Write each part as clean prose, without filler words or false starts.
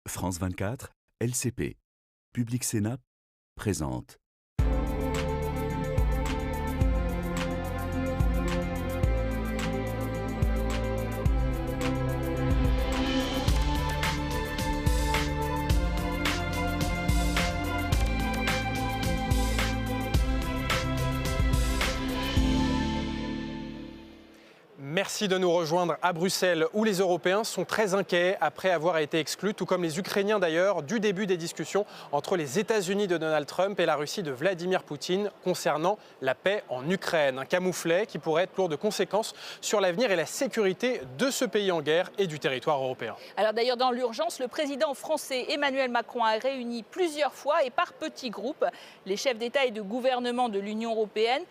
France 24, LCP, Public Sénat, présente. Merci de nous rejoindre à Bruxelles, où les Européens sont très inquiets après avoir été exclus, tout comme les Ukrainiens d'ailleurs, du début des discussions entre les États-Unis de Donald Trump et la Russie de Vladimir Poutine concernant la paix en Ukraine. Un camouflet qui pourrait être lourd de conséquences sur l'avenir et la sécurité de ce pays en guerre et du territoire européen. Alors d'ailleurs, dans l'urgence, le président français Emmanuel Macron a réuni plusieurs fois et par petits groupes les chefs d'État et de gouvernement de l'Union européenne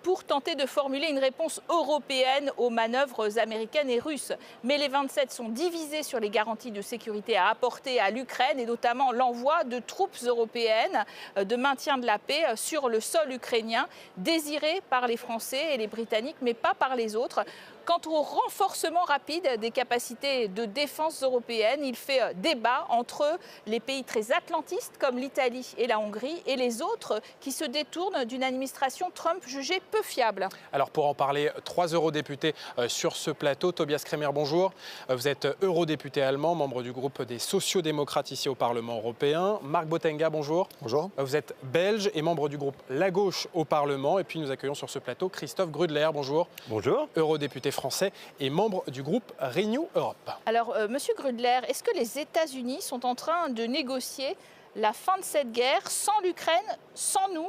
pour tenter de formuler une réponse européenne aux manœuvres américaines et russes. Mais les 27 sont divisés sur les garanties de sécurité à apporter à l'Ukraine et notamment l'envoi de troupes européennes de maintien de la paix sur le sol ukrainien, désirées par les Français et les Britanniques, mais pas par les autres. Quant au renforcement rapide des capacités de défense européennes, il fait débat entre les pays très atlantistes comme l'Italie et la Hongrie et les autres qui se détournent d'une administration Trump jugée peu fiable. Alors pour en parler, 3 eurodéputés sur ce plateau. Tobias Kremer, bonjour. Vous êtes eurodéputé allemand, membre du groupe des sociodémocrates ici au Parlement européen. Marc Botenga, bonjour. Bonjour. Vous êtes belge et membre du groupe La Gauche au Parlement. Et puis nous accueillons sur ce plateau Christophe Grudler, bonjour. Bonjour. Eurodéputé français et membre du groupe Renew Europe. Alors, Monsieur Grudler, est-ce que les États-Unis sont en train de négocier la fin de cette guerre sans l'Ukraine, sans nous?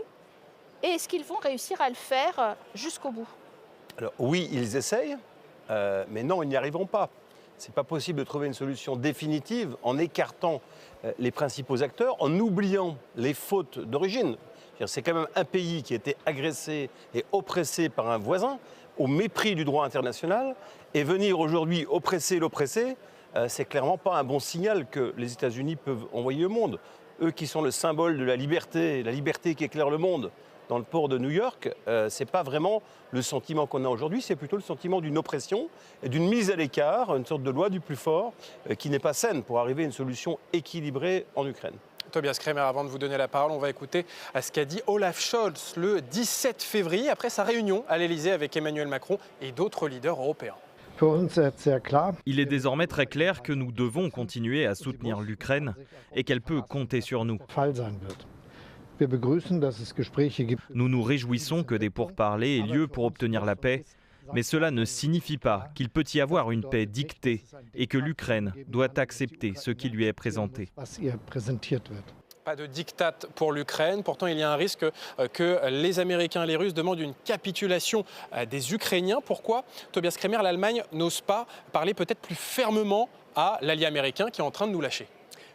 Et est-ce qu'ils vont réussir à le faire jusqu'au bout? Alors oui, ils essayent, mais non, ils n'y arriveront pas. Ce n'est pas possible de trouver une solution définitive en écartant les principaux acteurs, en oubliant les fautes d'origine. C'est quand même un pays qui a été agressé et oppressé par un voisin, au mépris du droit international, et venir aujourd'hui oppresser l'oppressé, c'est clairement pas un bon signal que les États-Unis peuvent envoyer au monde. Eux qui sont le symbole de la liberté qui éclaire le monde dans le port de New York, c'est pas vraiment le sentiment qu'on a aujourd'hui, c'est plutôt le sentiment d'une oppression et d'une mise à l'écart, une sorte de loi du plus fort qui n'est pas saine pour arriver à une solution équilibrée en Ukraine. Tobias Kremer, avant de vous donner la parole, on va écouter ce qu'a dit Olaf Scholz le 17 février après sa réunion à l'Elysée avec Emmanuel Macron et d'autres leaders européens. Il est désormais très clair que nous devons continuer à soutenir l'Ukraine et qu'elle peut compter sur nous. Nous nous réjouissons que des pourparlers aient lieu pour obtenir la paix, mais cela ne signifie pas qu'il peut y avoir une paix dictée et que l'Ukraine doit accepter ce qui lui est présenté. Pas de diktat pour l'Ukraine. Pourtant, il y a un risque que les Américains et les Russes demandent une capitulation des Ukrainiens. Pourquoi, Tobias Kremer, l'Allemagne n'ose pas parler peut-être plus fermement à l'allié américain qui est en train de nous lâcher?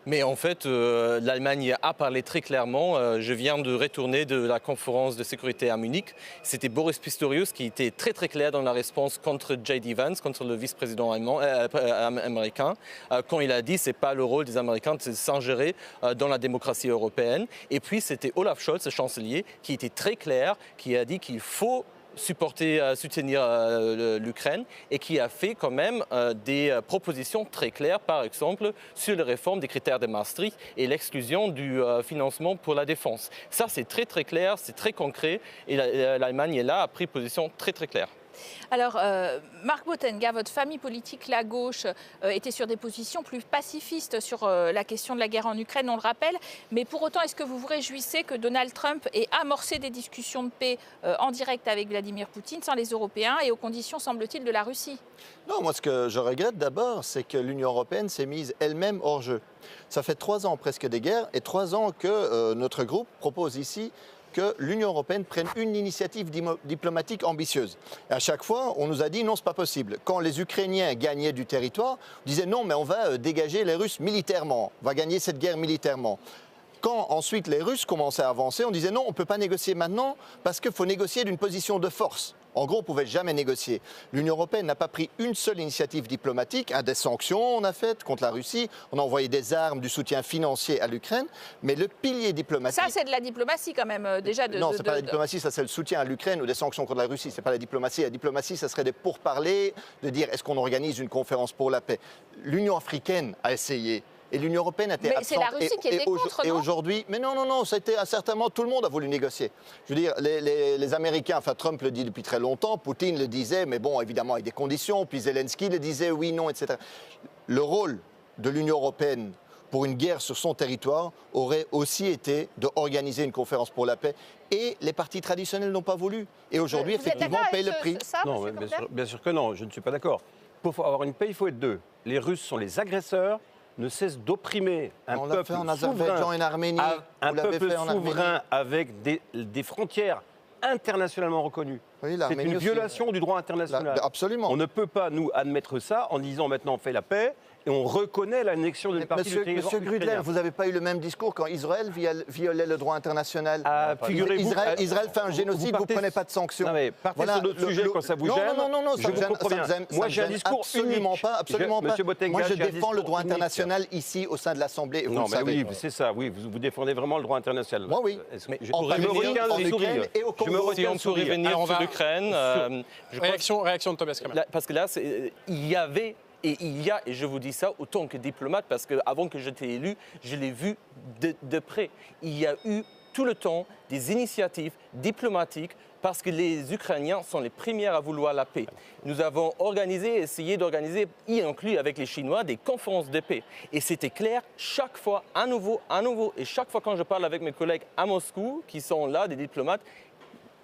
Mais en fait, l'Allemagne a parlé très clairement. Je viens de retourner de la conférence de sécurité à Munich. C'était Boris Pistorius qui était très très clair dans la réponse contre J.D. Vance, contre le vice-président américain, quand il a dit que ce n'est pas le rôle des Américains de s'ingérer dans la démocratie européenne. Et puis c'était Olaf Scholz, le chancelier, qui était très clair, qui a dit qu'il faut soutenir l'Ukraine et qui a fait quand même des propositions très claires, par exemple sur les réformes des critères de Maastricht et l'exclusion du financement pour la défense. Ça, c'est très très clair, c'est très concret et l'Allemagne est là, a pris position très très claire. Alors, Marc Botenga, votre famille politique, la gauche, était sur des positions plus pacifistes sur la question de la guerre en Ukraine, on le rappelle. Mais pour autant, est-ce que vous vous réjouissez que Donald Trump ait amorcé des discussions de paix en direct avec Vladimir Poutine, sans les Européens et aux conditions, semble-t-il, de la Russie? Non, moi ce que je regrette d'abord, c'est que l'Union européenne s'est mise elle-même hors jeu. Ça fait 3 ans presque des guerres et 3 ans que notre groupe propose ici que l'Union européenne prenne une initiative diplomatique ambitieuse. Et à chaque fois, on nous a dit non, ce n'est pas possible. Quand les Ukrainiens gagnaient du territoire, on disait non, mais on va dégager les Russes militairement, on va gagner cette guerre militairement. Quand ensuite les Russes commençaient à avancer, on disait non, on ne peut pas négocier maintenant parce qu'il faut négocier d'une position de force. En gros, on ne pouvait jamais négocier. L'Union européenne n'a pas pris une seule initiative diplomatique. Des sanctions, on a fait contre la Russie. On a envoyé des armes, du soutien financier à l'Ukraine. Mais le pilier diplomatique... Ça, c'est de la diplomatie quand même, déjà. Non, ce n'est pas la diplomatie, ça c'est le soutien à l'Ukraine ou des sanctions contre la Russie. Ce n'est pas la diplomatie. La diplomatie, ça serait des pourparlers, de dire est-ce qu'on organise une conférence pour la paix. L'Union africaine a essayé. Et l'Union européenne a été absente. Mais c'est la Russie qui était contre, et non? aujourd'hui, mais non, c'était certainement tout le monde a voulu négocier. Je veux dire, les Américains, enfin Trump le dit depuis très longtemps, Poutine le disait, mais bon, évidemment avec des conditions, puis Zelensky le disait, oui, non, etc. Le rôle de l'Union européenne pour une guerre sur son territoire aurait aussi été d'organiser une conférence pour la paix. Et les partis traditionnels n'ont pas voulu. Et aujourd'hui, effectivement, on paye le prix. Non, bien sûr que non, je ne suis pas d'accord. Pour avoir une paix, il faut être deux. Les Russes sont les agresseurs, ne cessent d'opprimer un on peuple l'a fait en Azerbaïdjan et en Arménie. un peuple souverain avec des frontières internationalement reconnues. Oui, c'est une violation du droit international. Absolument. On ne peut pas, nous, admettre ça en disant maintenant on fait la paix et on reconnaît l'annexion d'une partie du territoire. Monsieur Grudler, vous n'avez pas eu le même discours quand Israël violait le droit international. Israël fait un génocide, vous ne prenez pas de sanctions. Non, mais partez sur d'autres sujets quand ça vous gêne. Non, je vous comprends bien. Moi, j'ai un discours absolument pas. Monsieur Botenga, moi, je défends le droit international ici, au sein de l'Assemblée. Non, mais oui, c'est ça. Oui, vous défendez vraiment le droit international. Moi, oui. En Ukraine et au Congo. Si on peut revenir sur l'Ukraine. Réaction de Tobias Kamal. Parce que là, il y avait et il y a, et je vous dis ça autant que diplomate, parce qu'avant que j'étais élu, je l'ai vu de près. Il y a eu tout le temps des initiatives diplomatiques parce que les Ukrainiens sont les premiers à vouloir la paix. Nous avons essayé d'organiser, y inclus avec les Chinois, des conférences de paix. Et c'était clair, chaque fois, à nouveau. Et chaque fois quand je parle avec mes collègues à Moscou, qui sont là, des diplomates,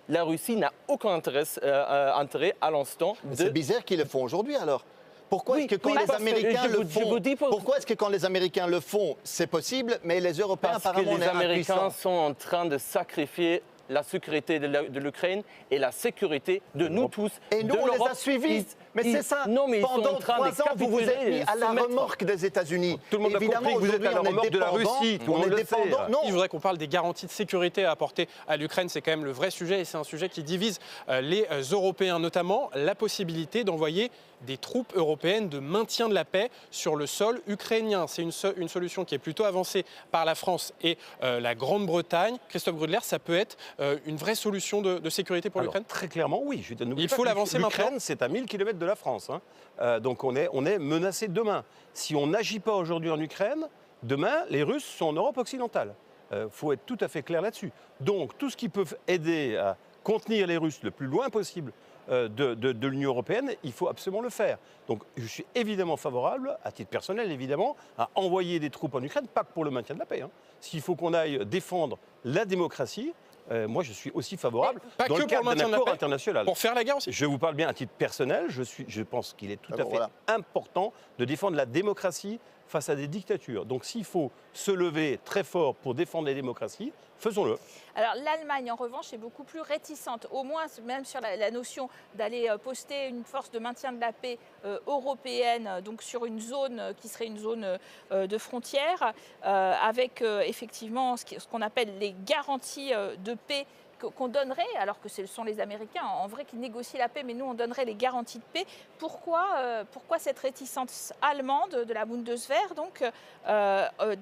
la Russie n'a aucun intérêt à l'instant de... C'est bizarre qu'ils le font aujourd'hui alors. Pourquoi est-ce que quand les Américains le font, pourquoi est-ce que quand les Américains le font, c'est possible, mais les Européens apparemment on est impuissants? Parce que les Américains sont en train de sacrifier la sécurité de l'Ukraine et la sécurité de nous tous. Et nous, on les a suivis. Mais c'est ça. Non, mais pendant 3 ans, vous vous êtes mis à la remorque des États-Unis. Tout le monde a compris que vous êtes à la remorque de la Russie. Tout le monde le sait. Non. Je voudrais qu'on parle des garanties de sécurité à apporter à l'Ukraine. C'est quand même le vrai sujet et c'est un sujet qui divise les Européens, notamment la possibilité d'envoyer des troupes européennes de maintien de la paix sur le sol ukrainien. C'est une solution qui est plutôt avancée par la France et la Grande-Bretagne. Christophe Grudler, ça peut être une vraie solution de sécurité pour l'Ukraine? Très clairement, oui. Il faut l'avancer maintenant. L'Ukraine, c'est à 1000 km de la France. Donc on est menacé demain. Si on n'agit pas aujourd'hui en Ukraine, demain, les Russes sont en Europe occidentale. Il faut être tout à fait clair là-dessus. Donc tout ce qui peut aider à contenir les Russes le plus loin possible de l'Union européenne, il faut absolument le faire. Donc je suis évidemment favorable, à titre personnel évidemment, à envoyer des troupes en Ukraine, pas que pour le maintien de la paix. S'il faut qu'on aille défendre la démocratie, moi je suis aussi favorable dans le cadre d'un accord international. Pour faire la guerre aussi. Je vous parle bien à titre personnel, je pense qu'il est tout à fait important de défendre la démocratie face à des dictatures. Donc s'il faut se lever très fort pour défendre les démocraties, faisons-le. Alors l'Allemagne, en revanche, est beaucoup plus réticente, au moins même sur la notion d'aller poster une force de maintien de la paix européenne, donc sur une zone qui serait une zone de frontière, avec effectivement ce qu'on appelle les garanties de paix qu'on donnerait, alors que ce sont les Américains en vrai qui négocient la paix, mais nous on donnerait les garanties de paix. Pourquoi cette réticence allemande de la Bundeswehr, donc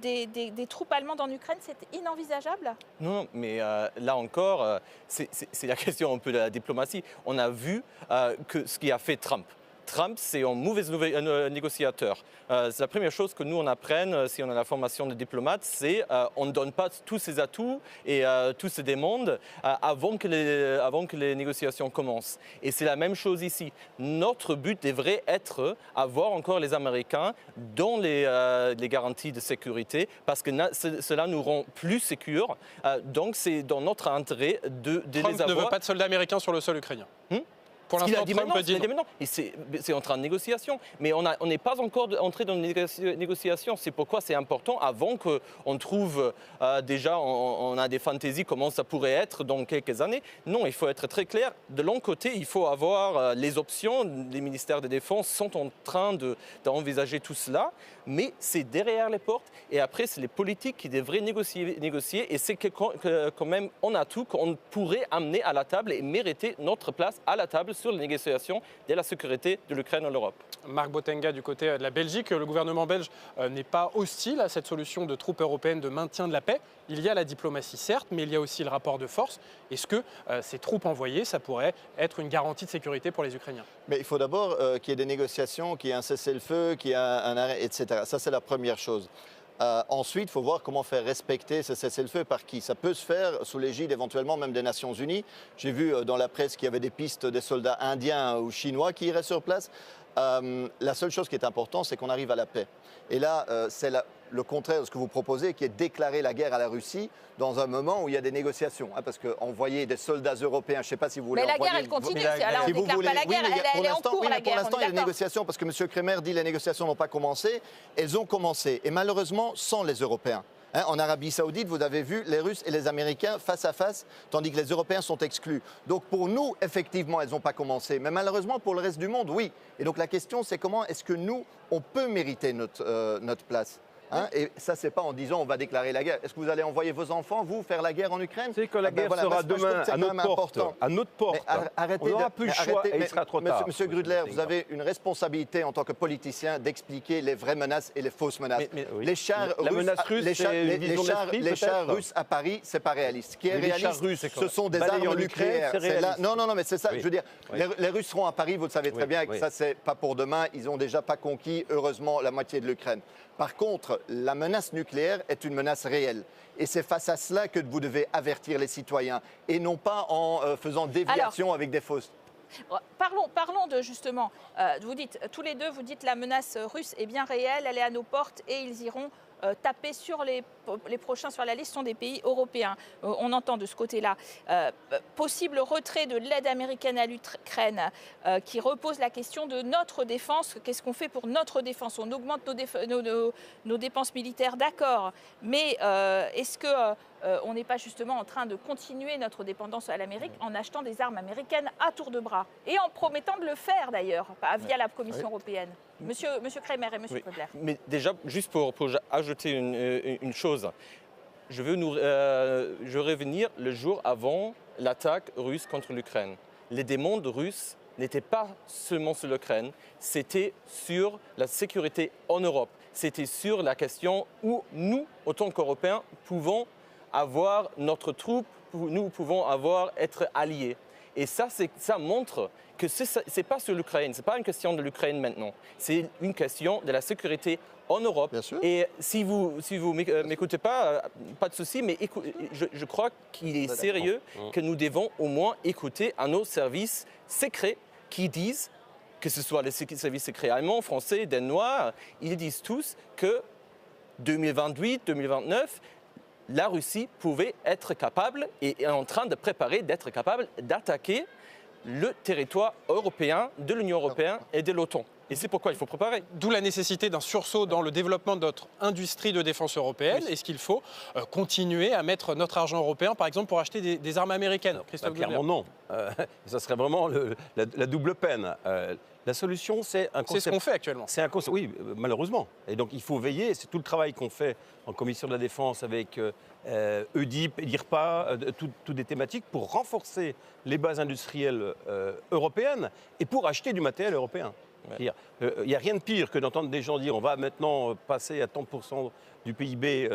des troupes allemandes en Ukraine, c'est inenvisageable? Non, mais là encore, c'est la question un peu de la diplomatie. On a vu que ce qui a fait Trump. Trump, c'est un mauvais négociateur. C'est la première chose que nous, on apprenne si on a la formation de diplomate, c'est on ne donne pas tous ses atouts et toutes ses demandes avant que les négociations commencent. Et c'est la même chose ici. Notre but devrait être avoir encore les Américains dans les garanties de sécurité parce que cela nous rend plus sécures. Donc c'est dans notre intérêt de les avoir. Trump ne veut pas de soldats américains sur le sol ukrainien. Pour l'instant, Trump dit non. C'est en train de négociation. Mais on n'est pas encore entré dans une négociation. C'est pourquoi c'est important, avant qu'on trouve déjà, on a des fantaisies comment ça pourrait être dans quelques années. Non, il faut être très clair. De l'autre côté, il faut avoir les options. Les ministères de Défense sont en train d'envisager tout cela. Mais c'est derrière les portes. Et après, c'est les politiques qui devraient négocier. Et c'est quand même un atout qu'on pourrait amener à la table et mériter notre place à la table sur les négociations de la sécurité de l'Ukraine en Europe. Marc Botenga, du côté de la Belgique, le gouvernement belge n'est pas hostile à cette solution de troupes européennes de maintien de la paix. Il y a la diplomatie, certes, mais il y a aussi le rapport de force. Est-ce que ces troupes envoyées, ça pourrait être une garantie de sécurité pour les Ukrainiens? Mais il faut d'abord qu'il y ait des négociations, qu'il y ait un cessez-le-feu, qu'il y ait un arrêt, etc. Ça, c'est la première chose. Ensuite, il faut voir comment faire respecter ce cessez-le-feu par qui. Ça peut se faire sous l'égide éventuellement même des Nations Unies. J'ai vu dans la presse qu'il y avait des pistes des soldats indiens ou chinois qui iraient sur place. La seule chose qui est importante, c'est qu'on arrive à la paix. Et là, c'est le contraire de ce que vous proposez, qui est déclarer la guerre à la Russie dans un moment où il y a des négociations. Parce qu'envoyer des soldats européens, je ne sais pas si vous voulez... Mais la guerre, elle continue. Là, on ne déclare pas la guerre, elle est en cours, la guerre. Pour l'instant, il y a des négociations, parce que M. Kremer dit que les négociations n'ont pas commencé. Elles ont commencé, et malheureusement, sans les Européens. En Arabie Saoudite, vous avez vu les Russes et les Américains face à face, tandis que les Européens sont exclus. Donc pour nous, effectivement, elles n'ont pas commencé. Mais malheureusement, pour le reste du monde, oui. Et donc la question, c'est comment est-ce que nous, on peut mériter notre place ? Et ça, c'est pas en disant on va déclarer la guerre. Est-ce que vous allez envoyer vos enfants, vous, faire la guerre en Ukraine? C'est que la guerre sera demain à notre porte. À notre porte. Arrêtez, on n'aura plus le choix et il sera trop tard. Monsieur Grudler, vous avez une responsabilité en tant que politicien d'expliquer les vraies menaces et les fausses menaces. Les chars russes à Paris, c'est pas réaliste. Ce qui est réaliste, ce sont des armes nucléaires. Non, mais c'est ça. Je veux dire, les Russes seront à Paris, vous le savez très bien, que ça, c'est pas pour demain. Ils n'ont déjà pas conquis, heureusement, la moitié de l'Ukraine. Par contre, la menace nucléaire est une menace réelle. Et c'est face à cela que vous devez avertir les citoyens, et non pas en faisant déviation avec des fausses. Parlons de justement, vous dites, tous les deux, vous dites la menace russe est bien réelle, elle est à nos portes et ils iront taper sur les prochains sur la liste sont des pays européens. On entend de ce côté-là. Possible retrait de l'aide américaine à l'Ukraine qui repose la question de notre défense. Qu'est-ce qu'on fait pour notre défense? On augmente nos dépenses militaires, d'accord. Mais est-ce que on n'est pas justement en train de continuer notre dépendance à l'Amérique en achetant des armes américaines à tour de bras et en promettant de le faire d'ailleurs via la Commission européenne? Monsieur Kremer et Monsieur Grudler. Mais déjà, juste pour ajouter une chose, je veux revenir le jour avant l'attaque russe contre l'Ukraine. Les demandes russes n'étaient pas seulement sur l'Ukraine, c'était sur la sécurité en Europe. C'était sur la question où nous, en tant qu'Européens, pouvons avoir notre troupe, nous pouvons être alliés. Et ça montre que ce n'est pas sur l'Ukraine, ce n'est pas une question de l'Ukraine maintenant, c'est une question de la sécurité en Europe. Bien sûr. Et si vous m'écoutez pas, pas de souci, mais je crois qu'il est sérieux que nous devons au moins écouter à nos services secrets qui disent, que ce soit les services secrets allemands, français, danois, ils disent tous que 2028, 2029, la Russie pouvait être capable et est en train de préparer d'être capable d'attaquer le territoire européen, de l'Union européenne et de l'OTAN. Et c'est pourquoi il faut préparer. D'où la nécessité d'un sursaut dans le développement de notre industrie de défense européenne. Oui. Est-ce qu'il faut continuer à mettre notre argent européen, par exemple, pour acheter des armes américaines? Christophe Grudler. Clairement non. Ça serait vraiment la double peine. La solution, c'est un concept. C'est ce qu'on fait actuellement. C'est un concept, oui, malheureusement. Et donc il faut veiller, c'est tout le travail qu'on fait en commission de la défense avec EDIP, l'IRPA, toutes des thématiques pour renforcer les bases industrielles européennes et pour acheter du matériel européen. Il n'y a rien de pire que d'entendre des gens dire on va maintenant passer à 30% du PIB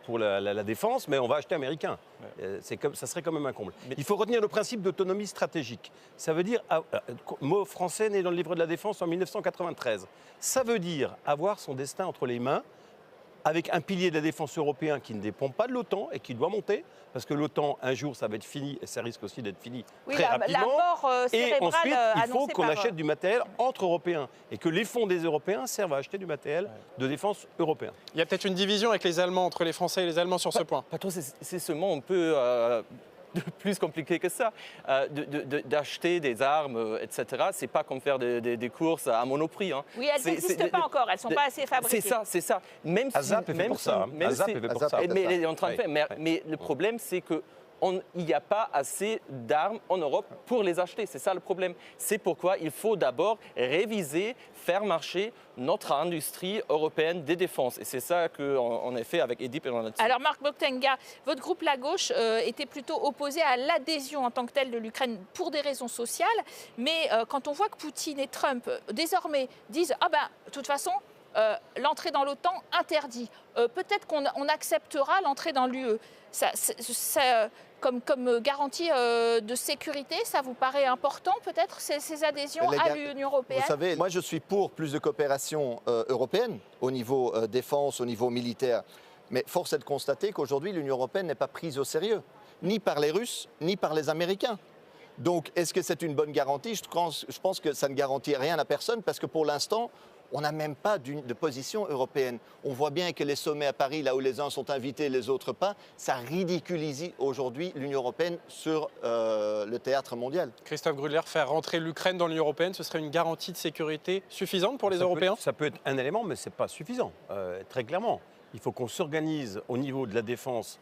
pour la défense, mais on va acheter américain. Ça serait quand même un comble. Il faut retenir le principe d'autonomie stratégique. Ça veut dire, mot français né dans le livre de la défense en 1993, ça veut dire avoir son destin entre les mains avec un pilier de la défense européen qui ne dépend pas de l'OTAN et qui doit monter, parce que l'OTAN, un jour, ça va être fini, et ça risque aussi d'être fini très rapidement. La mort et ensuite, il faut qu'on par... achète du matériel entre Européens, et que les fonds des Européens servent à acheter du matériel de défense européen. Il y a peut-être une division avec les Allemands, entre les Français et les Allemands sur ce point. C'est seulement un peu plus compliqué que ça. D'acheter des armes, etc., c'est pas comme faire des courses à Monoprix. Hein. Oui, elles n'existent pas encore, elles ne sont pas assez fabriquées. C'est ça. Même ASAP est fait pour ça. ASAP est fait pour ça. Mais elle est en train de faire. Mais le problème, c'est que il n'y a pas assez d'armes en Europe pour les acheter. C'est ça le problème. C'est pourquoi il faut d'abord réviser, faire marcher notre industrie européenne de défense. Et c'est ça qu'on a fait avec EDIP et on a dit. Alors Marc Bocktenga, votre groupe La Gauche était plutôt opposé à l'adhésion en tant que telle de l'Ukraine pour des raisons sociales. Mais quand on voit que Poutine et Trump désormais disent « Ah ben, de toute façon, l'entrée dans l'OTAN interdit. Peut-être qu'on acceptera l'entrée dans l'UE. Comme garantie de sécurité, ça vous paraît important peut-être ces adhésions à l'Union européenne? Vous savez, moi je suis pour plus de coopération européenne au niveau défense, au niveau militaire. Mais force est de constater qu'aujourd'hui l'Union européenne n'est pas prise au sérieux, ni par les Russes, ni par les Américains. Donc est-ce que c'est une bonne garantie? Je pense que ça ne garantit rien à personne parce que pour l'instant, on n'a même pas de position européenne. On voit bien que les sommets à Paris, là où les uns sont invités et les autres pas, ça ridiculise aujourd'hui l'Union européenne sur le théâtre mondial. Christophe Grudler, faire rentrer l'Ukraine dans l'Union européenne, ce serait une garantie de sécurité suffisante pour les Européens? Ça peut être un élément, mais ce n'est pas suffisant, très clairement. Il faut qu'on s'organise au niveau de la défense,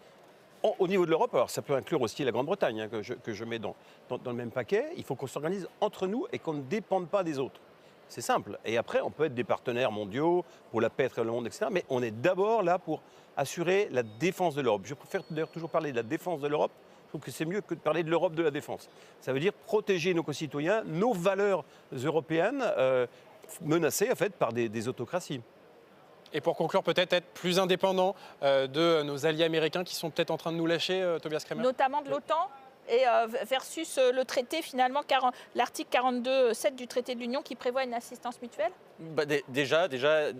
au niveau de l'Europe. Alors ça peut inclure aussi la Grande-Bretagne, que je mets dans le même paquet. Il faut qu'on s'organise entre nous et qu'on ne dépende pas des autres. C'est simple. Et après, on peut être des partenaires mondiaux pour la paix entre le monde, etc. Mais on est d'abord là pour assurer la défense de l'Europe. Je préfère d'ailleurs toujours parler de la défense de l'Europe. Je trouve que c'est mieux que de parler de l'Europe de la défense. Ça veut dire protéger nos concitoyens, nos valeurs européennes menacées en fait, par des autocraties. Et pour conclure, peut-être être plus indépendant de nos alliés américains qui sont peut-être en train de nous lâcher, Tobias Kremer? Notamment de l'OTAN et versus le traité, finalement, l'article 42.7 du traité de l'Union qui prévoit une assistance mutuelle? Déjà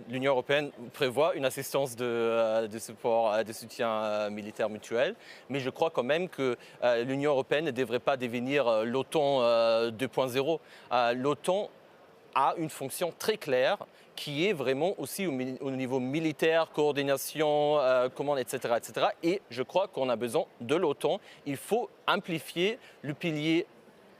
l'Union européenne prévoit une assistance de support, de soutien militaire mutuel. Mais je crois quand même que l'Union européenne ne devrait pas devenir l'OTAN 2.0. L'OTAN a une fonction très claire qui est vraiment aussi au niveau militaire, coordination, commande, etc., etc. Et je crois qu'on a besoin de l'OTAN. Il faut amplifier le pilier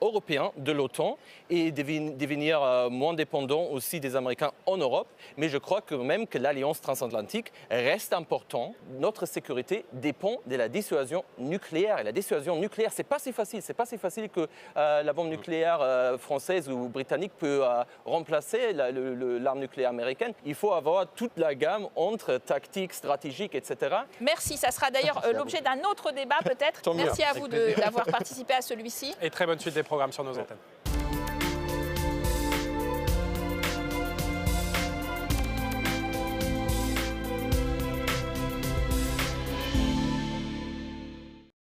européen de l'OTAN et devenir moins dépendant aussi des Américains en Europe. Mais je crois quand même que l'alliance transatlantique reste importante. Notre sécurité dépend de la dissuasion nucléaire. Et la dissuasion nucléaire, c'est pas si facile. C'est pas si facile que la bombe nucléaire française ou britannique peut remplacer l'arme nucléaire américaine. Il faut avoir toute la gamme entre tactique, stratégique, etc. Merci. Ça sera d'ailleurs l'objet d'un autre débat peut-être. Merci à vous d'avoir participé à celui-ci. Et très bonne suite des programmes sur nos antennes.